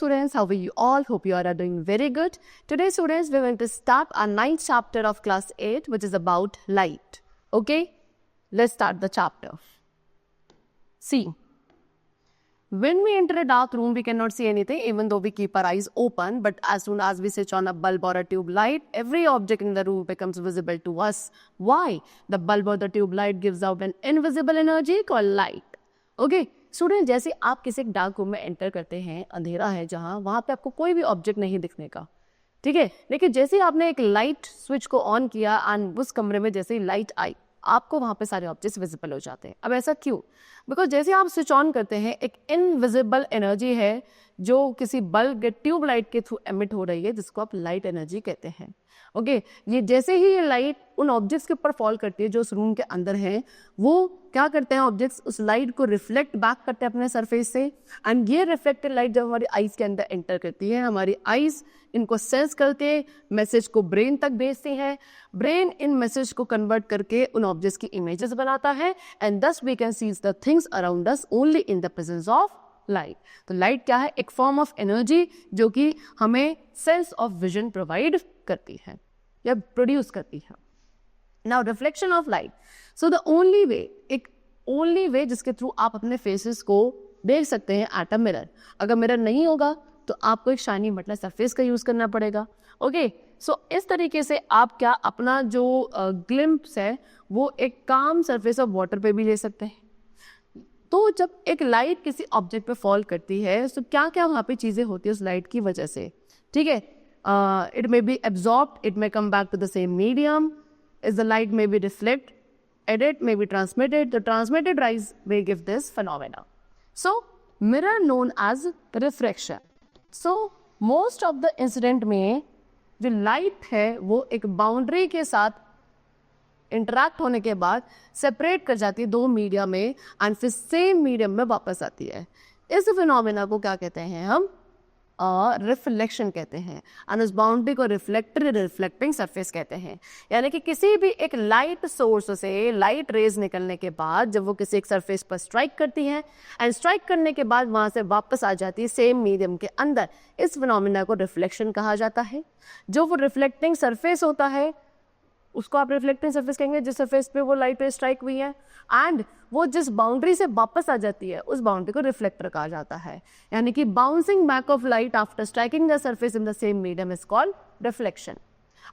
students, how are you all? Hope you all are doing very good. Today students, we are going to start our 9th chapter of class 8, which is about light. Okay, let's start the chapter. See, when we enter a dark room, we cannot see anything even though we keep our eyes open. But as soon as we switch on a bulb or a tube light, every object in the room becomes visible to us. Why? The bulb or the tube light gives out an invisible energy called light. Okay, student जैसे आप किसी एक dark room में enter करते हैं, अंधेरा है जहाँ, वहाँ पे आपको कोई भी ऑब्जेक्ट नहीं दिखने का, ठीक है, लेकिन जैसे ही आपने एक लाइट स्विच को ऑन किया एंड उस कमरे में जैसे ही लाइट आई, आपको वहाँ पे सारे ऑब्जेक्ट्स विजिबल हो जाते हैं. अब ऐसा क्यों? बिकॉज जैसे आप स्विच ऑन करते हैं, एक इनविजिबल एनर्जी है जो किसी बल्ब या ट्यूब लाइट के थ्रू एमिट हो रही है, जिसको आप लाइट एनर्जी कहते हैं. ओके, ये जैसे ही ये लाइट उन ऑब्जेक्ट्स के ऊपर फॉल करती है जो उस रूम के अंदर हैं, वो क्या करते हैं, ऑब्जेक्ट्स उस लाइट को रिफ्लेक्ट बैक करते हैं अपने सरफेस से. एंड ये रिफ्लेक्टेड लाइट जब हमारी आईज के अंदर एंटर करती है, हमारी आईज इनको सेंस करके मैसेज को ब्रेन तक भेजती है. ब्रेन इन मैसेज को कन्वर्ट करके उन ऑब्जेक्ट्स की इमेजेस बनाता है and thus we can see the things around us only in the presence of light. तो लाइट क्या है? एक फॉर्म ऑफ एनर्जी जो कि हमें सेंस ऑफ विजन प्रोवाइड करती है या प्रोड्यूस करती है. Now reflection of light. So the only way जिसके थ्रू आप अपने फेसेस को देख सकते हैं एट अ मिरर. अगर मिरर नहीं होगा तो आपको एक शाइनी मटला सरफेस का यूज करना पड़ेगा. ओके, सो इस तरीके से आप क्या अपना जो ग्लिम्प्स है वो एक काम सरफेस ऑफ वाटर पे भी ले सकते हैं. तो जब एक लाइट किसी ऑब्जेक्ट पे फॉल करती है तो क्या क्या वहाँ पे चीज़ें होती है उस लाइट की वजह से, ठीक है. It may be absorbed, it may come back to the same medium, as the light may be reflected, edit may be transmitted. The transmitted rays may give this phenomena. So, mirror known as refraction. So, most of the incident में जो light है वो एक boundary के साथ interact होने के बाद separate कर जाती है दो मीडियम में and फिर same मीडियम में वापस आती है. इस phenomena को क्या कहते हैं हम? रिफ्लेक्शन कहते हैं. एंड उस बाउंड्री को रिफ्लेक्टिंग सरफेस कहते हैं. यानी कि किसी भी एक लाइट सोर्स से लाइट रेज निकलने के बाद जब वो किसी एक सरफेस पर स्ट्राइक करती हैं एंड स्ट्राइक करने के बाद वहाँ से वापस आ जाती है सेम मीडियम के अंदर, इस फिनोमिना को रिफ्लेक्शन कहा जाता है. जो वो रिफ्लेक्टिंग सरफेस होता है उसको आप रिफ्लेक्टिंग सरफेस कहेंगे जिस सरफेस पे वो लाइट रे स्ट्राइक हुई है, एंड वो जिस बाउंड्री से वापस आ जाती है उस बाउंड्री को रिफ्लेक्टर कहा जाता है. यानी कि bouncing back of light after striking the surface in the same medium is called reflection.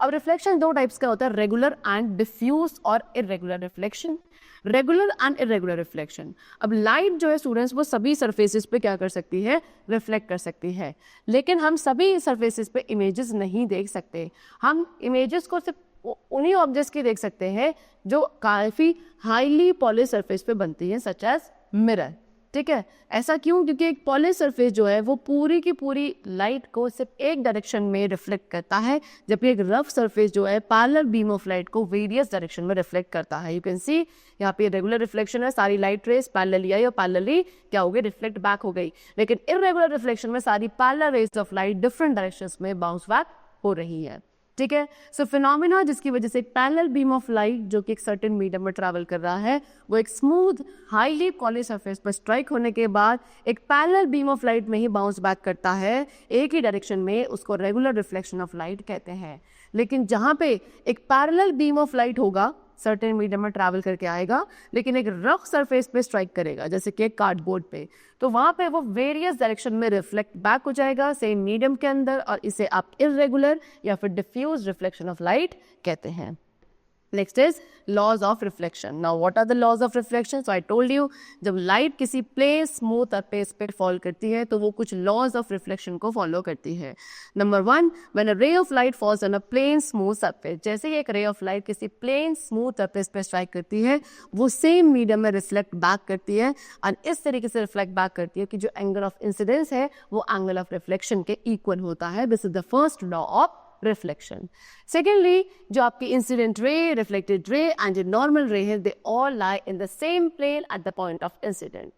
अब रिफ्लेक्शन दो टाइप्स का होता है, रेगुलर एंड डिफ्यूज और irregular reflection. Regular and irregular reflection. अब लाइट जो है स्टूडेंट्स वो सभी सरफेसेस पे क्या कर सकती है? रिफ्लेक्ट कर सकती है. लेकिन हम सभी सरफेसेस पे इमेजेस नहीं देख सकते. हम इमेजेस को सिर्फ उन्हीं ऑब्जेक्ट्स की देख सकते हैं जो काफ़ी हाईली पॉलिश सरफेस पे बनती है, सच एज मिरर. ठीक है, ऐसा क्यों? क्योंकि एक पॉलिश सरफेस जो है वो पूरी की पूरी लाइट को सिर्फ एक डायरेक्शन में रिफ्लेक्ट करता है, जबकि एक रफ सरफेस जो है पैरेलल बीम ऑफ लाइट को वेरियस डायरेक्शन में रिफ्लेक्ट करता है. यू कैन सी यहाँ पे रेगुलर रिफ्लेक्शन है, सारी लाइट रेस पैरेलली आई और पैरेलली क्या हो गई? रिफ्लेक्ट बैक हो गई. लेकिन इरेगुलर रिफ्लेक्शन में सारी parallel rays of light different directions में बाउंस बैक हो रही है. ठीक है, सो फिनोमिना जिसकी वजह से एक पैरेलल बीम ऑफ लाइट जो कि एक सर्टेन मीडियम में ट्रैवल कर रहा है वो एक स्मूथ हाईली पॉलिश सरफेस पर स्ट्राइक होने के बाद एक पैरेलल बीम ऑफ लाइट में ही बाउंस बैक करता है एक ही डायरेक्शन में, उसको रेगुलर रिफ्लेक्शन ऑफ लाइट कहते हैं. लेकिन जहाँ पे एक पैरेलल बीम ऑफ लाइट होगा, सर्टेन मीडियम में ट्रैवल करके आएगा, लेकिन एक रफ सरफेस पे स्ट्राइक करेगा जैसे कि एक कार्डबोर्ड पे, तो वहाँ पे वो वेरियस डायरेक्शन में रिफ्लेक्ट बैक हो जाएगा सेम मीडियम के अंदर, और इसे आप इरेगुलर या फिर डिफ्यूज रिफ्लेक्शन ऑफ लाइट कहते हैं. Next is laws of reflection. Now what are the laws of reflection? So I told you, जब लाइट किसी प्लेन स्मूथ सरफेस पे फॉल करती है तो वो कुछ लॉज ऑफ रिफ्लेक्शन को फॉलो करती है. Number 1, when a ray of light falls on a plane smooth surface, जैसे ही एक रे ऑफ लाइट किसी प्लेन स्मूथ सरफेस पे स्ट्राइक करती है वो सेम मीडियम में रिफ्लेक्ट बैक करती है, और इस तरीके से रिफ्लेक्ट बैक करती है कि जो एंगल ऑफ इंसिडेंस है वो एंगल ऑफ रिफ्लेक्शन के इक्वल होता है. This is the first law of reflection. Secondly, जो आपकी incident ray, reflected ray and जो नॉर्मल रे है, they all lie in the same plane at the point of incident.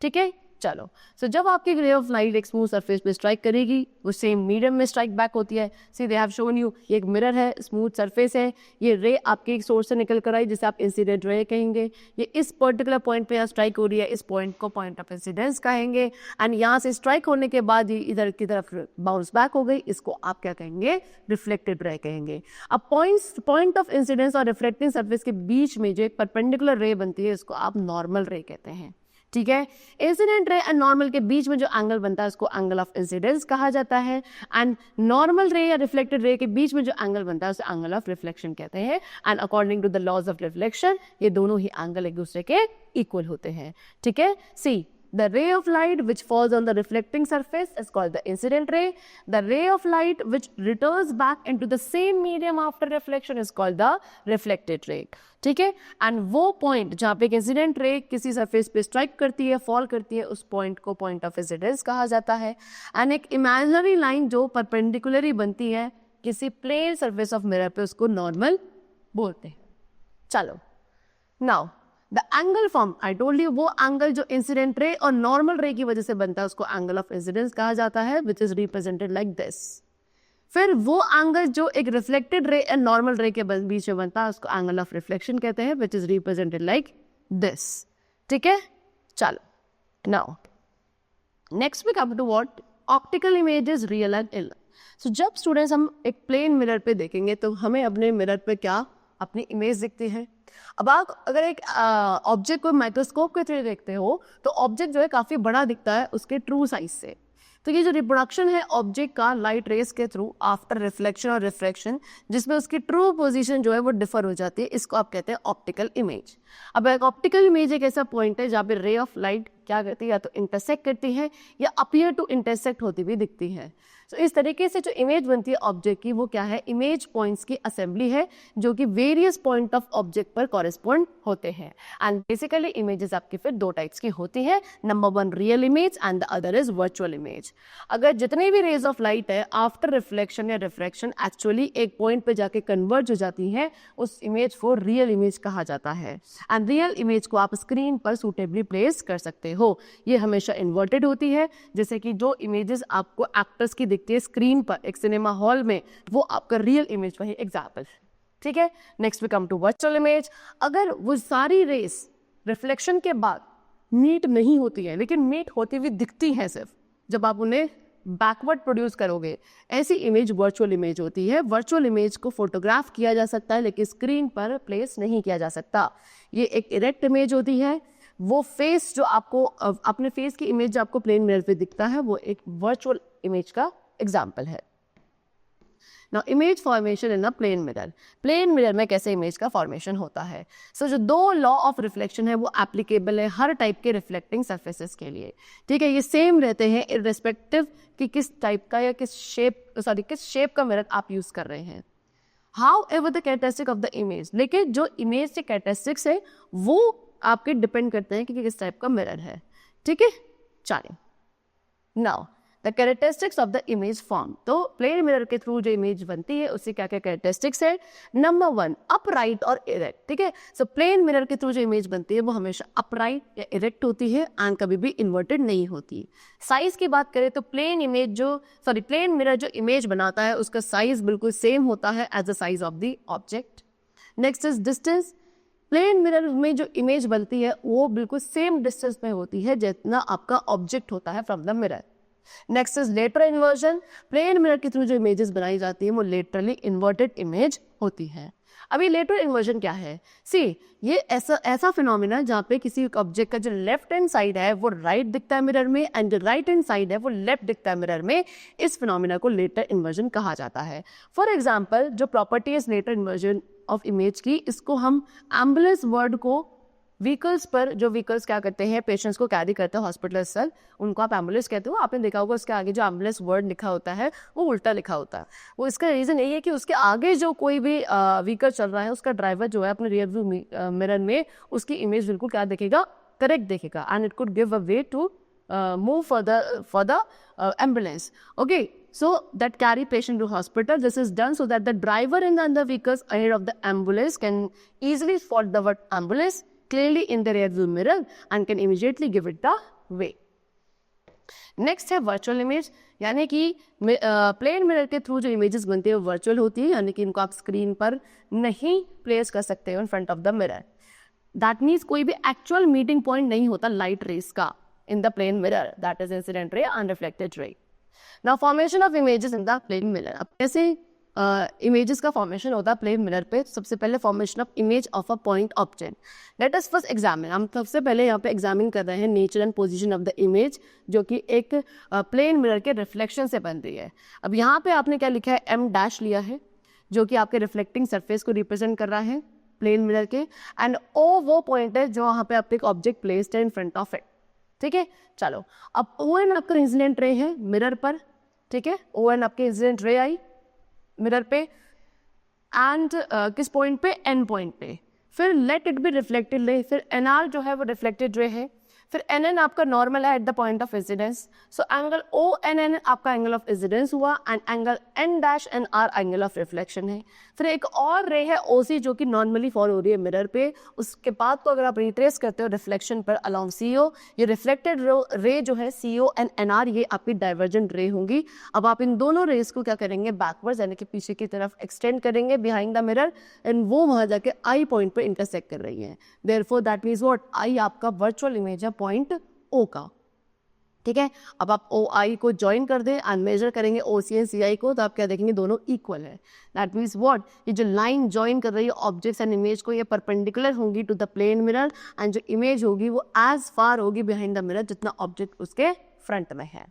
ठीक है, चलो, सो जब आपकी रे ऑफ लाइट एक स्मूथ सरफेस पे स्ट्राइक करेगी, वो सेम मीडियम में स्ट्राइक बैक होती है. See they have shown you, ये एक मिरर है, स्मूथ सरफेस है, ये रे आपके एक सोर्स से निकल कर आई जिसे आप इंसिडेंट रे कहेंगे. ये इस पर्टिकुलर पॉइंट पे यहाँ स्ट्राइक हो रही है, इस पॉइंट को पॉइंट ऑफ इंसिडेंस कहेंगे. एंड यहाँ से स्ट्राइक होने के बाद ये इधर की तरफ बाउंस बैक हो गई, इसको आप क्या कहेंगे, रिफ्लेक्टेड रे कहेंगे. अब पॉइंट ऑफ इंसिडेंस और रिफ्लेक्टिंग सरफेस के बीच में जो एक परपेंडिकुलर रे बनती है, इसको आप नॉर्मल रे कहते हैं. ठीक है, इंसिडेंट रे एंड नॉर्मल के बीच में जो एंगल बनता है उसको एंगल ऑफ इंसिडेंस कहा जाता है. एंड नॉर्मल रे या रिफ्लेक्टेड रे के बीच में जो एंगल बनता है उसे एंगल ऑफ रिफ्लेक्शन कहते हैं. And according to the laws of reflection ये दोनों ही एंगल एक दूसरे के इक्वल होते हैं. ठीक है, सी the ray of light which falls on the reflecting surface is called the incident ray. The ray of light which returns back into the same medium after reflection is called the reflected ray. ठीक है, and वो point जहाँ पे incident ray किसी surface पे strike करती है, fall करती है, उस पॉइंट को पॉइंट ऑफ इंसिडेंस कहा जाता है. एंड एक इमेजिनरी लाइन जो परपेंडिकुलरली बनती है किसी प्लेन सरफेस ऑफ मिरर पे, उसको नॉर्मल बोलते हैं. चलो, now the angle form I told you, वो एंगल जो इंसिडेंट रे और नॉर्मल रे की वजह से बनता है उसको एंगल ऑफ इंसिडेंस कहा जाता है, विच इज रिप्रेजेंटेड लाइक दिस. फिर वो एंगल जो एक रिफ्लेक्टेड रे एंड नॉर्मल रे के बीच में बनता है उसको एंगल ऑफ रिफ्लेक्शन कहते हैं, which is represented like this. ठीक है, चलो, now next we come to what optical images real and ill. So जब स्टूडेंट्स हम एक प्लेन मिरर पे देखेंगे तो हमें अपने मिरर पे क्या, अपनी इमेज दिखती है. अब आप अगर एक ऑब्जेक्ट को माइक्रोस्कोप के थ्रू देखते हो तो ऑब्जेक्ट जो है काफ़ी बड़ा दिखता है उसके ट्रू साइज से. तो ये जो रिप्रोडक्शन है ऑब्जेक्ट का लाइट रेस के थ्रू आफ्टर रिफ्लेक्शन और रिफ्रैक्शन, जिसमें उसकी ट्रू पोजीशन जो है वो डिफर हो जाती है, इसको आप कहते हैं ऑप्टिकल इमेज. अब एक ऑप्टिकल इमेज एक ऐसा पॉइंट है जहाँ पे रे ऑफ लाइट क्या करती है, या तो इंटरसेक्ट करती है या अपीयर टू इंटरसेक्ट होती हुई दिखती है. तो इस तरीके से जो इमेज बनती है ऑब्जेक्ट की, वो क्या है, इमेज पॉइंट्स की असेंबली है जो कि वेरियस पॉइंट ऑफ ऑब्जेक्ट पर कॉरेस्पॉन्ड होते हैं. एंड बेसिकली इमेजेस आपकी फिर दो टाइप्स की होती है. Number one real image and the other is virtual image. अगर जितने भी रेज ऑफ लाइट है आफ्टर रिफ्लेक्शन या रिफ्रैक्शन एक्चुअली एक पॉइंट पे जाके कन्वर्ज हो जाती है, उस इमेज को रियल इमेज कहा जाता है. एंड रियल इमेज को आप स्क्रीन पर सूटेबली प्लेस कर सकते हो. ये हमेशा इन्वर्टेड होती है, जैसे कि जो इमेजेस आपको एक्टर्स की दिखती है स्क्रीन पर एक सिनेमा हॉल में, वो आपका रियल इमेज वही एग्जाम्पल. ठीक है, next we come to virtual image. अगर वो सारी रेस रिफ्लेक्शन के बाद मीट नहीं होती है, लेकिन मीट होती हुई दिखती है सिर्फ जब आप उन्हें बैकवर्ड प्रोड्यूस करोगे, ऐसी इमेज वर्चुअल इमेज होती है. वर्चुअल इमेज को फोटोग्राफ किया जा सकता है लेकिन स्क्रीन पर प्लेस नहीं किया जा सकता. ये एक इरेक्ट इमेज होती है. वो फेस जो आपको अपने फेस की इमेज जो आपको प्लेन मिरर पे दिखता है, वो एक वर्चुअल इमेज का एग्जाम्पल है. Now image formation in a plane mirror. Plane mirror में कैसे इमेज का फॉर्मेशन होता है. सो जो दो लॉ ऑफ रिफ्लेक्शन है वो एप्लीकेबल है हर टाइप के रिफ्लेक्टिंग सरफेसेस के लिए. ठीक है, ये सेम रहते हैं इररिस्पेक्टिव कि किस टाइप का या किस शेप का मिरर आप यूज कर रहे हैं. How ever the characteristic of the image, लेकिन जो इमेज के कैरेक्टरिस्टिक्स है वो आपके डिपेंड करते हैं कि किस टाइप का मिरर है. ठीक है, चलिए, now the characteristics of the image form. तो प्लेन मिरर के थ्रू जो इमेज बनती है उससे क्या क्या कैरेक्टरिस्टिक्स है. नंबर वन, अपराइट और इरेक्ट. ठीक है, सो प्लेन मिरर के थ्रू जो इमेज बनती है वो हमेशा अपराइट या इरेक्ट होती है एंड कभी भी इन्वर्टेड नहीं होती. साइज की बात करें तो प्लेन मिरर जो इमेज बनाता है उसका साइज बिल्कुल सेम होता है as the size of the object. Next is distance. Plane mirror में जो इमेज बनती है वो बिल्कुल सेम डिस्टेंस में होती है जितना आपका ऑब्जेक्ट होता है from the mirror. Next is lateral inversion. Plane mirror के थ्रू जो इमेजेस बनाई जाती है वो लेटरली इन्वर्टेड इमेज होती है. अभी लेटरल इन्वर्जन क्या है. सी, ये ऐसा फिनोमिना जहाँ पे किसी ऑब्जेक्ट का जो लेफ्ट हैंड साइड है वो राइट दिखता है मिरर में एंड जो राइट हैंड साइड है वो लेफ्ट दिखता है मिरर में. इस फिनोमिना को लेटरल इन्वर्जन कहा जाता है. फॉर एग्जाम्पल, जो property is lateral inversion of image की, इसको हम एम्बुलेंस वर्ड को व्हीकल्स पर, जो व्हीकल्स क्या करते हैं पेशेंट्स को कैरी करते हैं हॉस्पिटल से, उनको आप एम्बुलेंस कहते हो. आपने देखा होगा उसके आगे जो एम्बुलेंस वर्ड लिखा होता है वो उल्टा लिखा होता है. वो इसका रीज़न यही है कि उसके आगे जो कोई भी व्हीकल चल रहा है उसका ड्राइवर जो है अपने रियर व्यू मिरर में उसकी इमेज बिल्कुल क्या देखेगा, करेक्ट देखेगा and it could give a way to move for the ambulance. Okay, so that carry patient to hospital. This is done so that the driver in the other vehicles ahead of the ambulance can easily spot the word ambulance clearly in the rear view mirror and can immediately give it the way. Next है virtual image, यानी कि plane mirror के through जो images बनती है वो virtual होती है, यानी कि इनको आप स्क्रीन पर नहीं प्लेस कर सकते हो in front of the mirror. That means कोई भी एक्चुअल मीटिंग पॉइंट नहीं होता लाइट रेस का in the plane mirror, that is incident ray, unreflected ray. Now formation of images in the plane mirror, अब कैसे इमेजेस का formation होता है प्लेन मिरर पे। सबसे पहले formation of image of a point object, let us first examine. हम सबसे पहले यहाँ पे एग्जामिन कर रहे हैं nature and position of the image, जो कि एक प्लेन मिरर के रिफ्लेक्शन से बन रही है। अब यहाँ पे आपने क्या लिखा है, एम डैश लिया है जो कि आपके रिफ्लेक्टिंग सरफेस को रिप्रेजेंट कर रहा है प्लेन मिरर के, एंड ओ वो पॉइंट है जो वहाँ पे आपके एक ऑब्जेक्ट प्लेस्ड है इन फ्रंट ऑफ इट। ठीक है, चलो अब ओ एन आपका इंसिडेंट रे है मिरर पर, ठीक है, ओ एन आपके इंसिडेंट रे आई मिरर पे, एंड किस पॉइंट पे, एन पॉइंट पे। फिर let it be reflected ray, फिर एन आर जो है वो रिफ्लेक्टेड रे है, फिर एन एन आपका नॉर्मल है at the point of incidence. So angle O N N आपका एंगल ऑफ इंसिडेंस हुआ, and angle N dash N R angle of reflection है। फिर एक और रे है ओ सी जो कि नॉर्मली फॉल हो रही है मिरर पे, उसके बाद को अगर आप रिट्रेस करते हो रिफ्लेक्शन पर अलॉन्ग सी ओ, ये रिफ्लेक्टेड रे जो है सी ओ एंड एन आर, ये आपकी डाइवर्जेंट रे होंगी। अब आप इन दोनों रेस को क्या करेंगे, बैकवर्ड्स यानी कि पीछे की तरफ एक्सटेंड करेंगे बिहाइंड द मिरर, एंड वो वहाँ जाके आई पॉइंट पे इंटरसेक्ट कर रही है। देयरफॉर दैट मीन्स व्हाट, आई आपका वर्चुअल इमेज है पॉइंट ओ का। ठीक है, अब आप ओ आई को ज्वाइन कर दें एंड मेजर करेंगे ओ सी एंड सी आई को, तो आप क्या देखेंगे, दोनों इक्वल है। दैट मीन्स व्हाट, ये जो लाइन ज्वाइन कर रही है ऑब्जेक्ट्स एंड इमेज को, ये परपेंडिकुलर होंगी to the plane mirror, and जो इमेज होगी वो एज फार होगी बिहाइंड द मिरर जितना ऑब्जेक्ट उसके फ्रंट में है।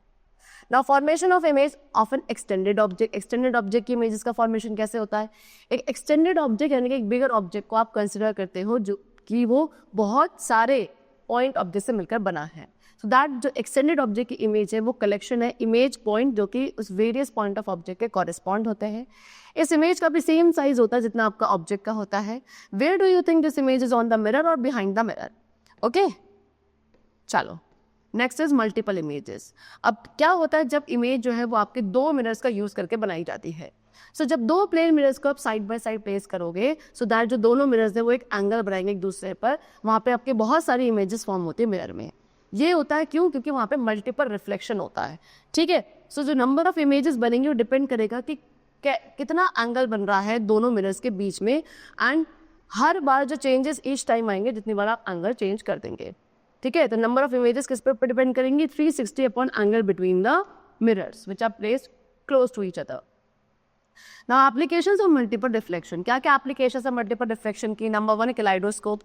Now formation of image of an extended object, extended object की इमेजेस का फॉर्मेशन कैसे होता है। एक एक्सटेंडेड ऑब्जेक्ट यानी कि एक बिगर ऑब्जेक्ट को आप कंसिडर करते हो जो कि वो बहुत सारे पॉइंट ऑब्जेक्ट से मिलकर बना है। सो दैट जो एक्सटेंडेड ऑब्जेक्ट की इमेज है वो कलेक्शन है इमेज पॉइंट जो कि उस वेरियस पॉइंट ऑफ ऑब्जेक्ट के कॉरेस्पॉन्ड होते हैं। इस इमेज का भी सेम साइज होता है जितना आपका ऑब्जेक्ट का होता है। Where do you think this image is on the mirror और बिहाइंड द मिरर। ओके, चलो नेक्स्ट इज मल्टीपल इमेजेस। अब क्या होता है जब इमेज जो है वो आपके दो मिरर्स का यूज करके बनाई जाती है। सो जब दो प्लेन मिरर्स को आप साइड बाय साइड प्लेस करोगे, सो दैट जो दोनों मिरर्स है वो एक एंगल बनाएंगे एक दूसरे पर, वहाँ पे आपके बहुत सारी इमेजेस फॉर्म होती है मिरर में। ये होता है क्यों, क्योंकि वहाँ पे मल्टीपल रिफ्लेक्शन होता है। ठीक है, सो जो नंबर ऑफ इमेजेस बनेंगे वो डिपेंड करेगा कि कितना एंगल बन रहा है दोनों मिरर्स के बीच में, एंड हर बार जो चेंजेस ईच टाइम आएंगे जितनी बार आप एंगल चेंज कर देंगे। ठीक है, तो नंबर ऑफ इमेजेस किस पर डिपेंड करेंगी, 360 upon angle between the mirrors which are placed close to each other. Now applications of multiple reflection, क्या क्या एप्लीकेशंस है मल्टीपल रिफ्लेक्शन की। नंबर 1 है कैलाइडोस्कोप।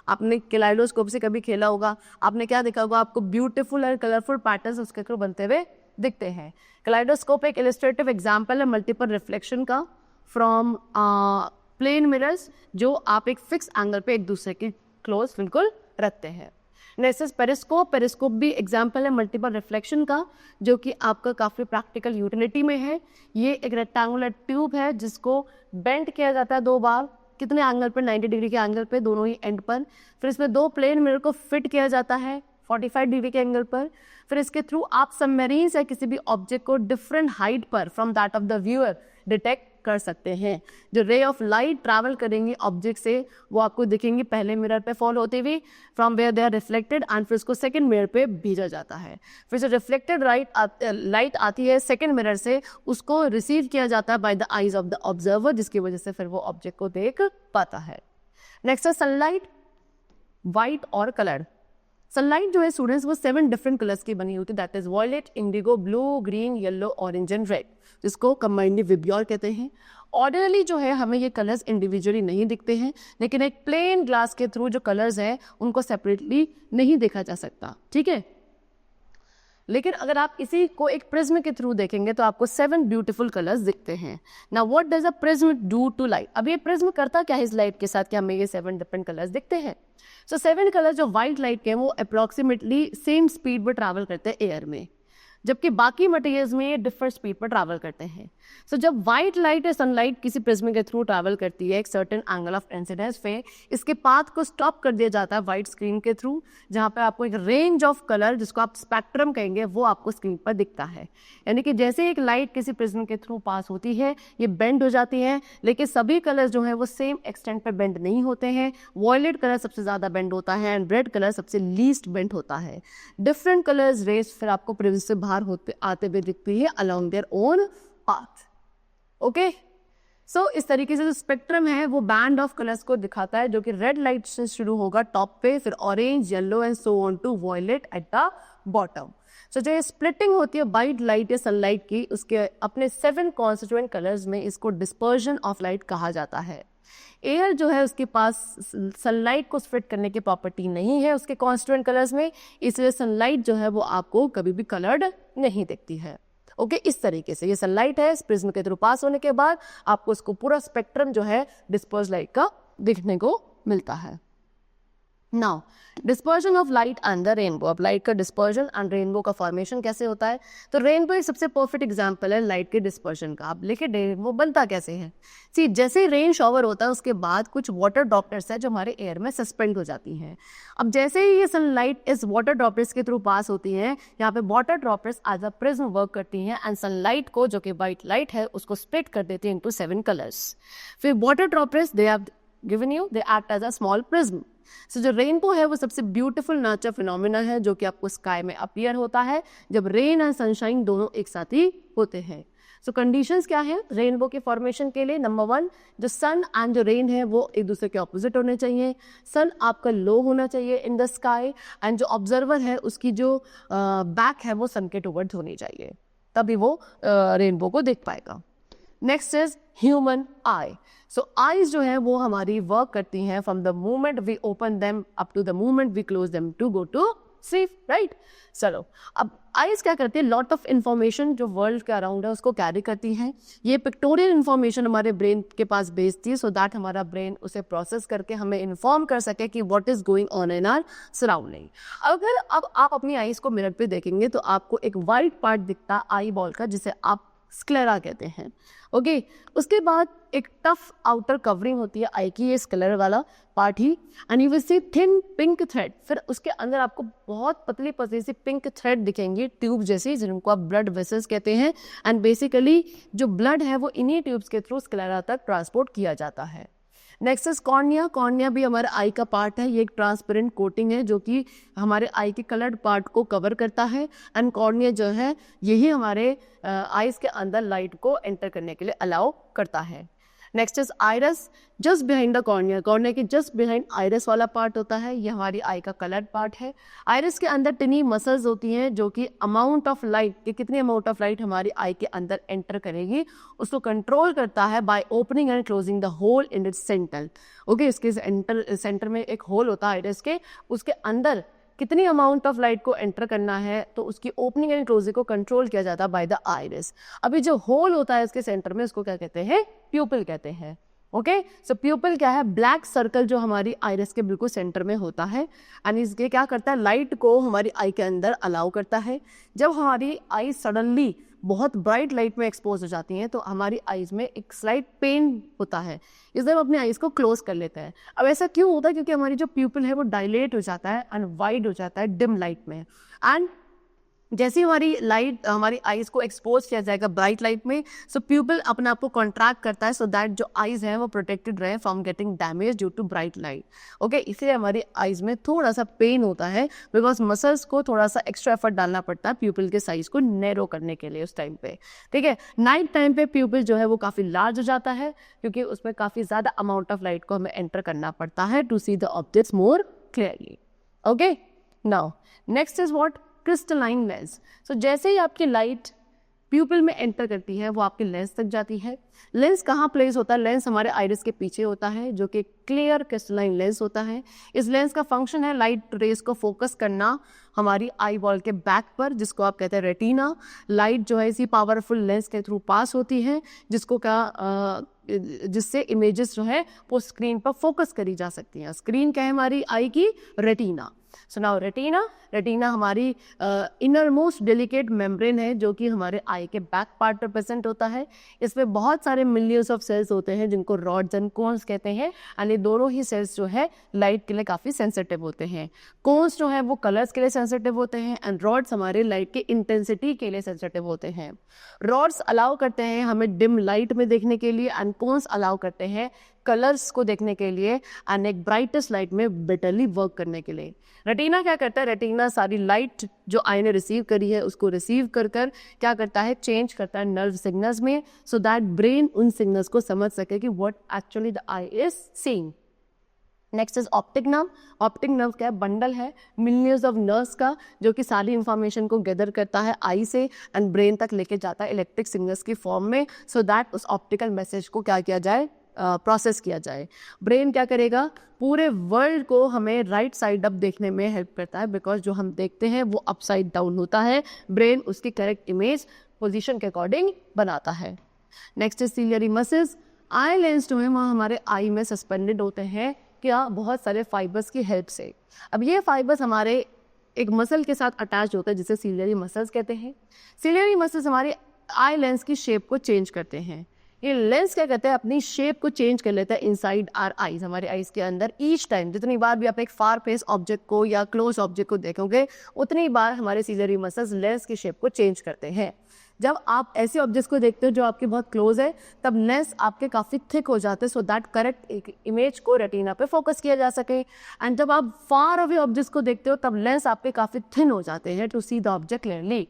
आपने कैलाइडोस्कोप से कभी खेला होगा, आपने क्या देखा होगा, आपको ब्यूटीफुल और कलरफुल पैटर्न्स उसके थ्रू बनते हुए दिखते हैं। कैलाइडोस्कोप एक इलस्ट्रेटिव एग्जाम्पल है मल्टीपल रिफ्लेक्शन का फ्रॉम प्लेन मिरर्स, जो आप एक फिक्स एंगल पे एक दूसरे के क्लोज बिल्कुल रखते हैं। Next is periscope. पेरिस्कोप भी एग्जाम्पल है मल्टीपल रिफ्लेक्शन का, जो कि आपका काफ़ी प्रैक्टिकल यूटिलिटी में है। ये एक रेक्टेंगुलर ट्यूब है जिसको बेंड किया जाता है दो बार, कितने एंगल पर, 90 डिग्री के एंगल पे दोनों ही एंड पर। फिर इसमें दो प्लेन मिरर को फिट किया जाता है 45 डिग्री के एंगल पर। फिर इसके थ्रू आप सबमरीन से किसी भी ऑब्जेक्ट को डिफरेंट हाइट पर from that of the viewer detect कर सकते हैं। जो रे ऑफ लाइट ट्रैवल करेंगी ऑब्जेक्ट से वो आपको दिखेंगी पहले मिरर पे फॉल होती हुई, from where they are reflected, and फिर उसको सेकंड मिरर पे भेजा जाता है। फिर जो रिफ्लेक्टेड लाइट आती है सेकंड मिरर से, उसको रिसीव किया जाता है by the eyes of the observer, जिसकी वजह से फिर वो ऑब्जेक्ट को देख पाता है। नेक्स्ट है सनलाइट, वाइट और कलर। सनलाइट जो है स्टूडेंट्स वो 7 डिफरेंट कलर्स की बनी होती है, that is violet, indigo, blue, green, yellow, orange and red, जिसको कंबाइंडली विब्योर कहते हैं। ऑर्डिनरली जो है हमें ये कलर्स इंडिविजुअली नहीं दिखते हैं, लेकिन एक प्लेन ग्लास के थ्रू जो कलर्स हैं उनको सेपरेटली नहीं देखा जा सकता। ठीक है, लेकिन अगर आप इसी को एक प्रिज्म के थ्रू देखेंगे तो आपको 7 ब्यूटीफुल कलर्स दिखते हैं। Now what does a prism do to light. अब ये प्रिज्म करता क्या है इस लाइट के साथ कि हमें ये 7 डिफरेंट कलर्स दिखते हैं। सो 7 कलर जो व्हाइट लाइट के हैं वो अप्रॉक्सीमेटली सेम स्पीड पर ट्रैवल करते हैं एयर में। जबकि बाकी मटेरियल्स में ये डिफरेंट स्पीड पर ट्रैवल करते हैं। सो जब वाइट लाइट या सनलाइट किसी प्रिज्म के थ्रू ट्रैवल करती है एक सर्टेन एंगल ऑफ इंसिडेंस पे, इसके पाथ को स्टॉप कर दिया जाता है वाइट स्क्रीन के थ्रू, जहाँ पे आपको एक रेंज ऑफ कलर, जिसको आप स्पेक्ट्रम कहेंगे, वो आपको स्क्रीन पर दिखता है। यानी कि जैसे एक लाइट किसी प्रिज्म के थ्रू पास होती है, ये बेंड हो जाती है, लेकिन सभी कलर जो हैं वो सेम एक्सटेंट पर बेंड नहीं होते हैं। वॉयलेट कलर सबसे ज़्यादा बेंड होता है एंड रेड कलर सबसे लीस्ट बेंड होता है। डिफरेंट कलर्स रेस फिर आपको प्रिज्म से बाहर होते आते हुए दिखती है along their own path. Okay, so इस तरीके से जो स्पेक्ट्रम है वो बैंड ऑफ कलर्स को दिखाता है, जो कि रेड लाइट से शुरू होगा टॉप पे, फिर orange, yellow and so on to violet at the bottom. So जो ये स्प्लिटिंग होती है वाइट लाइट या सनलाइट की, उसके अपने 7 कॉन्स्टिट्यूएंट कलर्स में इसको डिस्पर्जन ऑफ लाइट कहा जाता है। एयर जो है उसके पास सनलाइट को स्प्लिट करने की प्रॉपर्टी नहीं है उसके कॉन्स्टिट्यूएंट कलर्स में, इसलिए सनलाइट जो है वो आपको कभी भी कलर्ड नहीं दिखती है। ओके, इस तरीके से ये सनलाइट है, प्रिज्म के थ्रू पास होने के बाद आपको इसको पूरा स्पेक्ट्रम जो है डिस्पर्स लाइट का दिखने को मिलता है। Now dispersion of light and the rainbow. अब लाइट का डिस्पर्जन एंड रेनबो का फॉर्मेशन कैसे होता है, तो रेनबो एक सबसे परफेक्ट एग्जांपल है लाइट के डिस्पर्जन का। अब लेकिन रेनबो बनता कैसे है, सी जैसे ही रेन शॉवर होता है उसके बाद कुछ वाटर ड्रॉपलेट्स है जो हमारे एयर में सस्पेंड हो जाती हैं। अब जैसे ही ये सनलाइट इस वाटर ड्रॉपलेट्स के थ्रू पास होती है, यहाँ पे water droplets as a prism work करती हैं एंड सनलाइट को, जो कि व्हाइट लाइट है, उसको स्प्लिट कर देती है इनटू 7 कलर्स। फिर water droplets they have given you, they act as a small prism. So जो रेनबो है वो सबसे ब्यूटीफुल नेचर फिनोमिना है जो कि आपको स्काई में अपीयर होता है जब रेन एंड सनशाइन दोनों एक साथ ही होते हैं। सो कंडीशंस क्या है रेनबो के फॉर्मेशन के लिए? नंबर 1, जो सन एंड जो रेन है वो एक दूसरे के ऑपोजिट होने चाहिए। सन आपका लो होना चाहिए इन द स्काई एंड जो ऑब्जर्वर है उसकी जो बैक है वो सन के टुवर्ड्स होनी चाहिए, तभी वो रेनबो को देख पाएगा। Next is human eye. So eyes जो है वो हमारी वर्क करती हैं from the moment we open them up to the moment we close them to go to sleep, right. चलो, अब आईज क्या करती है? लॉट ऑफ इंफॉर्मेशन जो वर्ल्ड के अराउंड है उसको कैरी करती हैं। ये पिक्टोरियल इंफॉर्मेशन हमारे ब्रेन के पास भेजती है सो दैट हमारा ब्रेन उसे प्रोसेस करके हमें इन्फॉर्म कर सके कि what is going on in our surrounding. अगर अब आप अपनी आईज को मिरर पे देखेंगे तो आपको एक वाइट पार्ट दिखता है आई बॉल का, जिसे आप स्क्लेरा कहते हैं। ओके, उसके बाद एक टफ आउटर कवरिंग होती है आई की, ये स्क्लेरा वाला part he, and you will see thin pink thread. फिर उसके अंदर आपको बहुत पतली पतली सी पिंक थ्रेड दिखेंगी, ट्यूब जैसी, जिनको आप ब्लड वेसल्स कहते हैं। एंड बेसिकली जो ब्लड है वो इन्हीं ट्यूब्स के थ्रू स्क्लेरा तक ट्रांसपोर्ट किया जाता है। Next is cornea. कॉर्निया भी हमारे आई का पार्ट है। ये एक ट्रांसपेरेंट कोटिंग है जो कि हमारे आई के कलर्ड पार्ट को कवर करता है एंड कॉर्निया जो है यही हमारे आईज के अंदर लाइट को एंटर करने के लिए अलाउ करता है। Next is iris, just behind the cornea. Cornea के जस्ट बिहाइंड आइरस वाला पार्ट होता है, ये हमारी आई का कलर्ड पार्ट है। आइरस के अंदर टिनी मसल्स होती हैं जो कि अमाउंट ऑफ लाइट, कि कितनी अमाउंट ऑफ लाइट हमारी आई के अंदर एंटर करेगी उसको कंट्रोल करता है by opening and closing the hole in its centre. Okay, इसके सेंटर में एक होल होता है आइरस के, उसके अंदर कितनी अमाउंट ऑफ लाइट को एंटर करना है तो उसकी ओपनिंग एंड क्लोजिंग को कंट्रोल किया जाता है बाय द आइरिस। अभी जो होल होता है इसके सेंटर में, उसको क्या कहते हैं? प्यूपिल कहते हैं। ओके, सो प्यूपिल क्या है? ब्लैक सर्कल जो हमारी आइरिस के बिल्कुल सेंटर में होता है एंड इसके क्या करता है? लाइट को हमारी आई के अंदर अलाउ करता है। जब हमारी आई सडनली बहुत ब्राइट लाइट में एक्सपोज हो जाती हैं तो हमारी आईज में एक स्लाइट पेन होता है, इसलिए हम अपनी आईज को क्लोज कर लेते हैं। अब ऐसा क्यों होता है? क्योंकि हमारी जो प्यूपिल है वो डायलेट हो जाता है एंड वाइड हो जाता है डिम लाइट में, एंड जैसे हमारी लाइट हमारी आईज को एक्सपोज किया जाएगा ब्राइट लाइट में, सो प्यूपिल अपने आप को कॉन्ट्रैक्ट करता है सो दैट जो आईज हैं वो प्रोटेक्टेड रहे from getting damage due to bright light. Okay, इसलिए हमारी आईज में थोड़ा सा पेन होता है बिकॉज मसल्स को थोड़ा सा एक्स्ट्रा एफर्ट डालना पड़ता है प्यूपिल के साइज को नैरो करने के लिए उस टाइम पे। ठीक है, नाइट टाइम पे प्यूपिल जो है वो काफ़ी लार्ज हो जाता है क्योंकि उसमें काफ़ी ज़्यादा अमाउंट ऑफ लाइट को हमें एंटर करना पड़ता है to see the objects more clearly. Okay, now next is what? Crystalline lens. So जैसे ही आपकी लाइट प्यूपिल में एंटर करती है वो आपके लेंस तक जाती है। लेंस कहाँ प्लेस होता है? लेंस हमारे आइरिस के पीछे होता है जो कि क्लियर क्रिस्टलाइन लेंस होता है। इस लेंस का फंक्शन है लाइट रेस को फोकस करना हमारी आई बॉल के बैक पर, जिसको आप कहते हैं रेटिना। लाइट जो है इसी पावरफुल लेंस के थ्रू पास होती है जिससे इमेजेस जो है वो स्क्रीन पर फोकस करी जा सकती हैं। स्क्रीन क्या है हमारी आई की? रेटिना। सो नाउ रेटिना हमारी इनर मोस्ट डेलिकेट मेम्ब्रेन है जो कि हमारे आई के बैक पार्ट पर प्रेजेंट होता है। इसमें बहुत सारे मिलियंस ऑफ सेल्स होते हैं जिनको रॉड्स एंड कोन्स कहते हैं, एंड ये दोनों ही सेल्स जो है लाइट के लिए काफ़ी सेंसिटिव होते हैं। कोन्स जो है वो कलर्स के लिए सेंसिटिव होते हैं एंड रॉड्स हमारे लाइट की इंटेंसिटी के लिए सेंसिटिव होते हैं। रॉड्स अलाउ करते हैं हमें डिम लाइट में देखने के लिए एंड कोन्स अलाउ करते हैं कलर्स को देखने के लिए एंड एक ब्राइटेस्ट लाइट में बेटरली वर्क करने के लिए। रेटिना क्या करता है, रेटिना सारी लाइट जो आई ने रिसीव करी है उसको रिसीव कर क्या करता है, चेंज करता है नर्व सिग्नल्स में, सो दैट ब्रेन उन सिग्नल्स को समझ सके कि what actually the I is seeing. Next is optic nerve. Optic nerve क्या है, बंडल है मिलियंस ऑफ नर्व्स का जो कि सारी इंफॉर्मेशन को गैदर करता है आई से एंड ब्रेन तक लेके जाता है इलेक्ट्रिक सिग्नल्स की फॉर्म में, सो दैट उस ऑप्टिकल मैसेज को क्या किया जाए, प्रोसेस किया जाए। ब्रेन क्या करेगा, पूरे वर्ल्ड को हमें राइट साइड अप देखने में हेल्प करता है, बिकॉज जो हम देखते हैं वो अपसाइड डाउन होता है, ब्रेन उसकी करेक्ट इमेज पोजीशन के अकॉर्डिंग बनाता है। Next is ciliary muscles. Eye lens जो है वहाँ हमारे आई में सस्पेंडेड होते हैं क्या, बहुत सारे फाइबर्स की हेल्प से। अब ये फाइबर्स हमारे एक मसल के साथ अटैच होते हैं जिसे सीलियरी मसल्स कहते हैं। सीलियरी मसल्स हमारे आई लेंस की शेप को चेंज करते हैं। ये लेंस क्या कहते हैं, अपनी शेप को चेंज कर लेता है इनसाइड आर आईज, हमारे आईज के अंदर। ईच टाइम जितनी बार भी आप एक फार फेस ऑब्जेक्ट को या क्लोज ऑब्जेक्ट को देखोगे उतनी बार हमारे सीलियरी मसल्स लेंस की शेप को चेंज करते हैं। जब आप ऐसे ऑब्जेक्ट्स को देखते हो जो आपके बहुत क्लोज है तब लेंस आपके काफ़ी थिक हो जाते हैं, सो दैट करेक्ट एक इमेज को रेटिना पे फोकस किया जा सके। एंड जब आप फार अवे ऑब्जेक्ट्स को देखते हो तब लेंस आपके काफ़ी थिन हो जाते हैं to see the object clearly.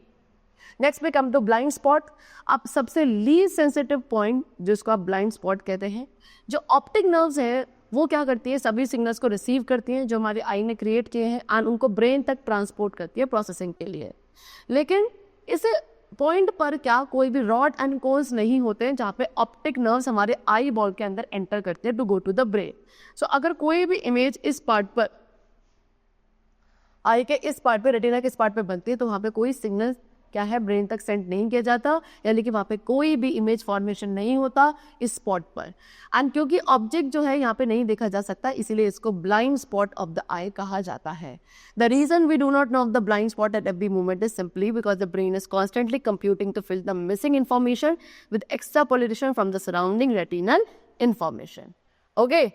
Next पे कम टू ब्लाइंड स्पॉट। अब सबसे लीस्ट सेंसिटिव पॉइंट जिसको आप ब्लाइंड स्पॉट कहते हैं, जो ऑप्टिक नर्व्स है वो क्या करती है, सभी सिग्नल्स को रिसीव करती हैं जो हमारे आई ने क्रिएट किए हैं एंड उनको ब्रेन तक ट्रांसपोर्ट करती है प्रोसेसिंग के लिए। लेकिन इस पॉइंट पर क्या कोई भी रॉड एंड कोन्स नहीं होते हैं जहाँ पे ऑप्टिक नर्व्स हमारे आई बॉल के अंदर एंटर करते हैं to go to the brain. So अगर कोई भी इमेज इस पार्ट पर, आई के इस पार्ट पे, रेटिना के इस पार्ट पे बनती है तो वहाँ पे कोई सिग्नल क्या है ब्रेन तक सेंड नहीं किया जाता, यानी कि वहाँ पे कोई भी इमेज फॉर्मेशन नहीं होता इस स्पॉट पर। एंड क्योंकि ऑब्जेक्ट जो है यहाँ पे नहीं देखा जा सकता इसीलिए इसको blind spot of the eye कहा जाता है। The reason we do not know of the blind spot at every moment is simply because the brain is constantly computing to fill the missing information with extrapolation from the surrounding retinal information. Okay,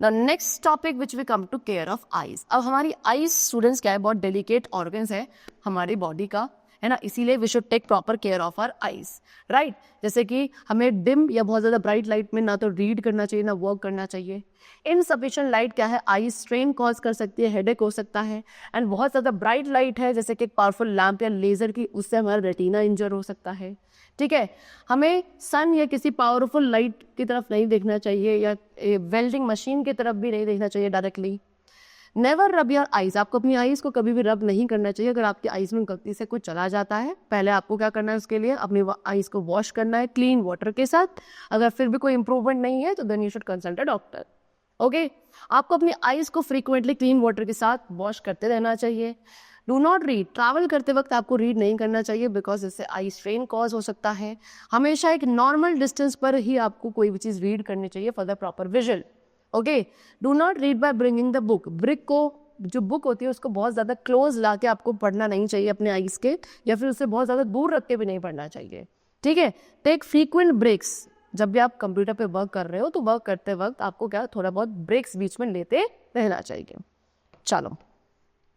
the next topic which we come to care of eyes. अब हमारी eyes students क्या है, बहुत delicate organs है हमारी body का, है ना, इसीलिए we should take proper care of our eyes, right. जैसे कि हमें डिम या बहुत ज़्यादा ब्राइट लाइट में ना तो रीड करना चाहिए ना वर्क करना चाहिए। इनसफिशिएंट लाइट क्या है, आई स्ट्रेन कॉज कर सकती है, हेडेक हो सकता है। एंड बहुत ज़्यादा ब्राइट लाइट है जैसे कि एक पावरफुल लैम्प या लेज़र की, उससे हमारा रेटिना इंजर हो सकता है। ठीक है, हमें सन या किसी पावरफुल लाइट की तरफ नहीं देखना चाहिए या वेल्डिंग मशीन की तरफ भी नहीं देखना चाहिए directly. Never rub your eyes, आपको अपनी आइज को कभी भी रब नहीं करना चाहिए। अगर आपकी आइज में गलती से कुछ चला जाता है, पहले आपको क्या करना है, उसके लिए अपनी आइज को वॉश करना है क्लीन वाटर के साथ। अगर फिर भी कोई इंप्रूवमेंट नहीं है तो then you should consult a doctor. Okay, आपको अपनी आइज को फ्रीक्वेंटली क्लीन वाटर के साथ वॉश करते रहना चाहिए। डू नॉट रीड, ट्रैवल करते वक्त आपको रीड नहीं करना चाहिए बिकॉज इससे आई स्ट्रेन कॉज हो सकता है। हमेशा एक नॉर्मल डिस्टेंस पर ही आपको कोई भी चीज़ रीड करनी चाहिए for the proper visual. Okay, do not read by bringing the book. Brick को, जो बुक होती है उसको बहुत ज़्यादा क्लोज ला के आपको पढ़ना नहीं चाहिए अपने आईज के, या फिर उससे बहुत ज़्यादा दूर रख के भी नहीं पढ़ना चाहिए। ठीक है, टेक फ्रीक्वेंट ब्रेक्स। जब भी आप कंप्यूटर पे वर्क कर रहे हो तो वर्क करते वक्त आपको क्या थोड़ा बहुत ब्रेक्स बीच में लेते रहना चाहिए। चलो,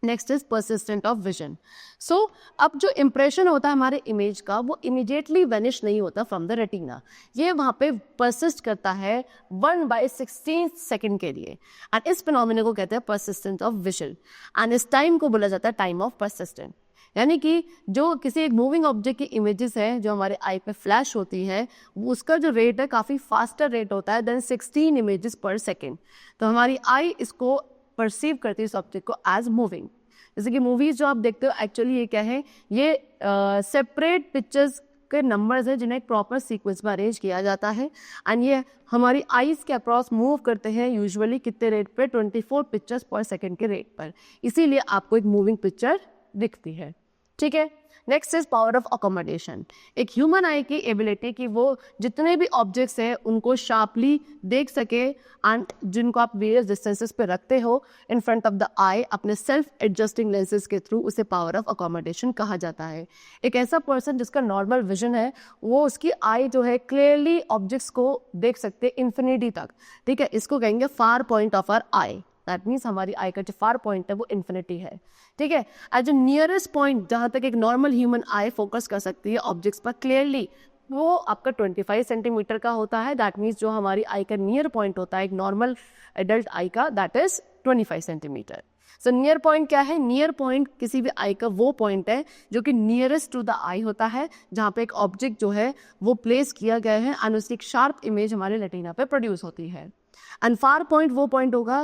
next is persistent of vision. So अब जो इंप्रेशन होता है हमारे इमेज का वो इमीडिएटली वेनिश नहीं होता फ्रॉम द रेटिना, ये वहाँ पे परसिस्ट करता है 1/16 सेकेंड के लिए। एंड इस फिनोमेना को कहते हैं परसिस्टेंट ऑफ विजन एंड इस टाइम को बोला जाता है टाइम ऑफ परसिस्टेंट। यानी कि जो किसी एक मूविंग ऑब्जेक्ट की इमेजेस है जो हमारे आई पे फ्लैश होती है उसका जो रेट है काफ़ी फास्टर रेट होता है देन 16 इमेजेस पर सेकेंड। तो हमारी आई इसको परसीव करती है इस ऑब्जेक्ट को एज मूविंग। जैसे कि मूवीज जो आप देखते हो एक्चुअली ये क्या है, ये सेपरेट पिक्चर्स के नंबर्स हैं जिन्हें एक प्रॉपर सीक्वेंस में अरेंज किया जाता है एंड ये हमारी आईज के अक्रॉस मूव करते हैं यूजुअली कितने रेट पे, 24 पिक्चर्स पर सेकेंड के रेट पर। इसीलिए आपको एक मूविंग पिक्चर दिखती है। ठीक है, next is power of accommodation. एक ह्यूमन आई की एबिलिटी कि वो जितने भी ऑब्जेक्ट्स हैं उनको शार्पली देख सके एंड जिनको आप वेरियस डिस्टेंसेस पे रखते हो इन फ्रंट ऑफ द आई अपने सेल्फ एडजस्टिंग लेंसेज के थ्रू, उसे पावर ऑफ अकोमोडेशन कहा जाता है। एक ऐसा पर्सन जिसका नॉर्मल विजन है, वो उसकी आई जो है क्लियरली ऑब्जेक्ट्स को देख सकते हैं इन्फिनिटी तक, ठीक है। इसको कहेंगे far point of our eye. That means हमारी आई का जो फार पॉइंट है वो इन्फिनिटी है, ठीक है। एज ए नियरेस्ट पॉइंट जहाँ तक एक नॉर्मल ह्यूमन आई फोकस कर सकती है ऑब्जेक्ट्स पर क्लियरली, वो आपका 25 सेंटीमीटर का होता है। दैट मीन्स जो हमारी आई का नियर पॉइंट होता है एक नॉर्मल एडल्ट आई का, that is 25 centimetre. So near point क्या है? नियर पॉइंट किसी भी आई का वो पॉइंट है जो कि नियरेस्ट टू द आई होता है, जहाँ पे एक ऑब्जेक्ट जो है वो प्लेस किया गया है एंड उसकी एक शार्प इमेज हमारे रेटिना पे प्रोड्यूस होती है। एंड फार पॉइंट वो पॉइंट होगा,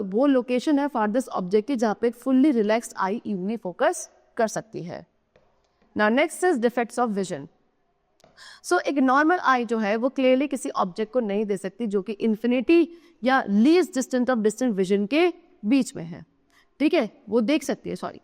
वो लोकेशन है फारदेस्ट ऑब्जेक्ट की जहाँ पे एक fully relaxed eye evenly focus कर सकती है। Now next is defects of vision. So एक नॉर्मल आई जो है वो क्लियरली किसी ऑब्जेक्ट को नहीं दे सकती जो कि इन्फिनिटी या least distance of distant vision के बीच में है, ठीक है। वो देख सकती है, सॉरी,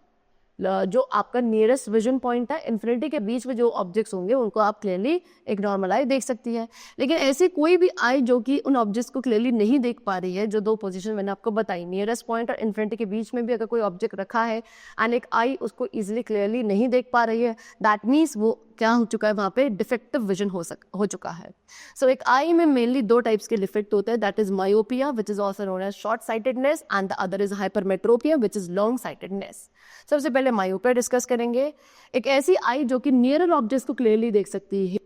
जो आपका नियरेस्ट विजन पॉइंट है इन्फिनिटी के बीच में जो ऑब्जेक्ट्स होंगे उनको आप क्लियरली एक नॉर्मल आई देख सकती है। लेकिन ऐसी कोई भी आई जो कि उन ऑब्जेक्ट्स को क्लियरली नहीं देख पा रही है, जो दो पोजीशन मैंने आपको बताई, नियरेस्ट पॉइंट और इन्फिनिटी के बीच में भी अगर कोई ऑब्जेक्ट रखा है एंड एक आई उसको इजिली क्लियरली नहीं देख पा रही है, दैट मीन्स वो क्या हो चुका है, वहाँ पे डिफेक्टिव विजन हो चुका है। सो एक आई में मेनली दो टाइप्स के डिफेक्ट होते हैं, that is myopia which is also known as short sightedness and the other is hypermetropia which is long sightedness. सबसे पहले मायोपिया डिस्कस करेंगे। एक ऐसी आई जो कि नियरर ऑब्जेक्ट्स को क्लियरली देख सकती है,